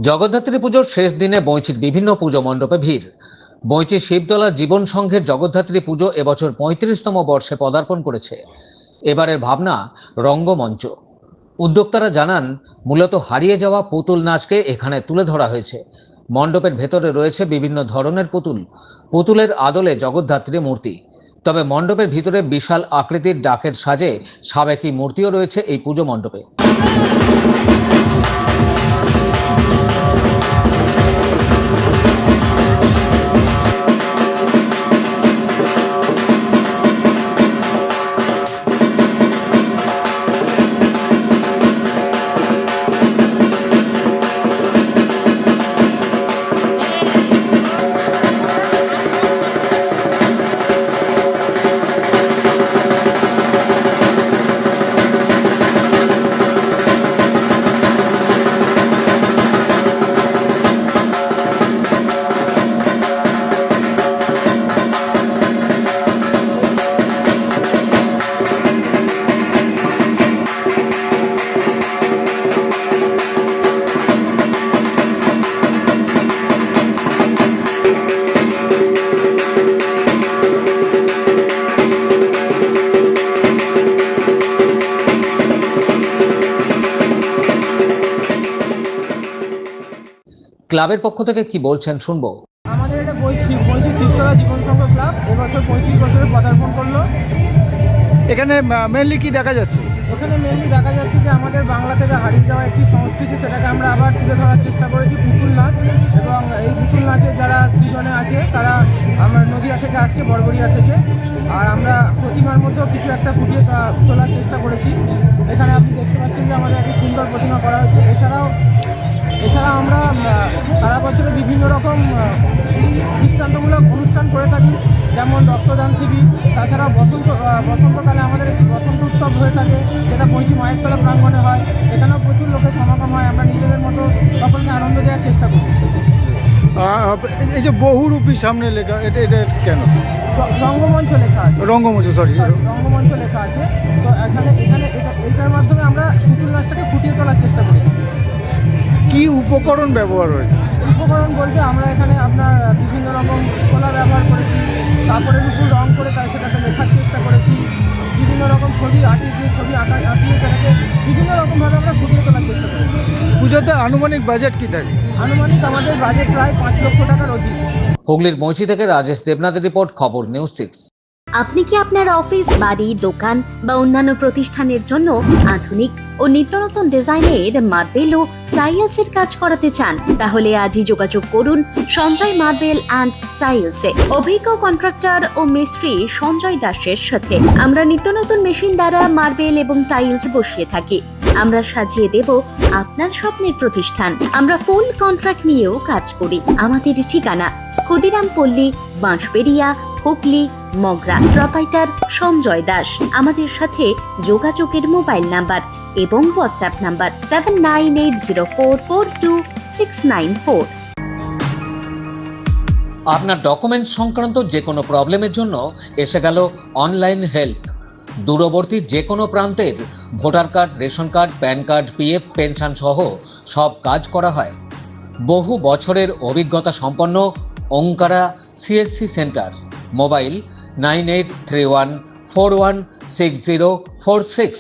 জগদ্ধাত্রী পুজোর শেষ দিনে বৈঁচির বিভিন্ন পুজো মণ্ডপে ভিড়। বৈঁচি শিবতলা জীবন সংঘের জগদ্ধাত্রী পুজো এবছর 35তম বর্ষে পদার্পণ করেছে। এবারের ভাবনা রঙ্গমঞ্চ। উদ্যোক্তারা জানান, মূলত হারিয়ে যাওয়া পুতুল নাচকে এখানে তুলে ধরা হয়েছে। মণ্ডপের ভেতরে রয়েছে বিভিন্ন ধরনের পুতুলের আদলে জগদ্ধাত্রী মূর্তি। তবে মণ্ডপের ভিতরে বিশাল আকৃতির ডাকের সাজে সাবেকি মূর্তিও রয়েছে এই পুজো মণ্ডপে। ক্লাবের পক্ষ থেকে কি বলছেন শুনবো। আমাদের এটা বৈঁচি শিবতলা জীবন সংঘ ক্লাব এবছর 35 বছরে পদার্পণ করলো। এখানে মেনলি কি দেখা যাচ্ছে? এখানে মেনলি দেখা যাচ্ছে যে আমাদের বাংলা থেকে হারিয়ে যাওয়া একটি সংস্কৃতি, সেটাকে আমরা আবার তুলে ধরার চেষ্টা করেছি, পুতুল নাচ। এবং এই পুতুল নাচের যারা সৃজনে আছে তারা আমরা নদিয়া থেকে আসছে, বড়বড়িয়া থেকে। আর আমরা প্রতিমার মধ্যেও কিছু একটা ফুটিয়ে তোলার চেষ্টা করেছি। এখানে আপনি দেখতে পাচ্ছেন যে আমাদের একটি সুন্দর প্রতিমা করা হয়েছে। এছাড়া আমরা সারা বছরে বিভিন্ন রকম দৃষ্টান্তমূলক অনুষ্ঠান করে থাকি, যেমন রক্তদান শিবির। তাছাড়াও বসন্তকালে আমাদের একটি বসন্ত উৎসব হয়ে থাকে, যেটা বৈঁচি মায়ের তলা প্রাঙ্গণে হয়। সেখানেও প্রচুর লোকের সমাগম হয়। আমরা নিজেদের মতো সকলকে আনন্দ দেওয়ার চেষ্টা করি। এই যে বহুরূপী সামনে লেখা, এটা কেন? রঙ্গমঞ্চ লেখা আছে। রঙ্গমঞ্চ রঙ্গমঞ্চ লেখা আছে। তো এখানে এটার মাধ্যমে আমরা পুতুল নাচটাকে ফুটিয়ে তোলার চেষ্টা করি। কি উপকরণ ব্যবহার হয়েছে? উপকরণ বলতে আমরা এখানে আপনার বিভিন্ন রকম শোলা ব্যবহার করেছি, কাপড়ের উপর রং করে সেটাকে লেখার চেষ্টা করেছি, বিভিন্ন রকম ছবি আঁকিয়ে সেটাকে বিভিন্ন রকমভাবে আমরা ফুটিয়ে তোলার চেষ্টা করেছি। পুজোতে আনুমানিক বাজেট কি থাকে? আনুমানিক আমাদের বাজেট প্রায় 5 লক্ষ টাকার অধিক। হুগলির বৈঁচি থেকে রাজেশ দেবনাথের রিপোর্ট, খবর নিউজ 6। আপনি কি আপনার অফিস, বাড়ি, দোকান বা অন্যান্য প্রতিষ্ঠানের জন্য আধুনিক ও নিত্য নতুন ডিজাইনের মার্বেল ও টাইলসের কাজ করাতে চান? তাহলে আজই যোগাযোগ করুন সঞ্জয় মার্বেল অ্যান্ড টাইলসে। অভিজ্ঞ কন্ট্রাক্টর ও মিস্ত্রি সঞ্জয় দাসের সাথে আমরা নিত্য নতুন মেশিন দ্বারা মার্বেল এবং টাইলস বসিয়ে থাকি। আমরা সাজিয়ে দেব আপনার স্বপ্নের প্রতিষ্ঠান। আমরা ফুল কন্ট্রাক্ট নিয়েও কাজ করি। আমাদের ঠিকানা ক্ষুদিরাম পল্লী, বাঁশবেড়িয়া, হুগলি, মগরা। প্রোপাইটার সঞ্জয় দাস। আমাদের সাথে যোগাযোগের মোবাইল নাম্বার এবং হোয়াটসঅ্যাপ নাম্বার 7980442694। আপনার ডকুমেন্টস সংক্রান্ত যে কোনো প্রবলেমের জন্য এসে গেল অনলাইন হেল্প। দূরবর্তী যে কোনো প্রান্তের voter card, ration card, pan card, PF, pension সহ সব কাজ করা হয়। বহু বছরের অভিজ্ঞতা সম্পন্ন ওঙ্কারা সিএসসি সেন্টার। মোবাইল 9831416046।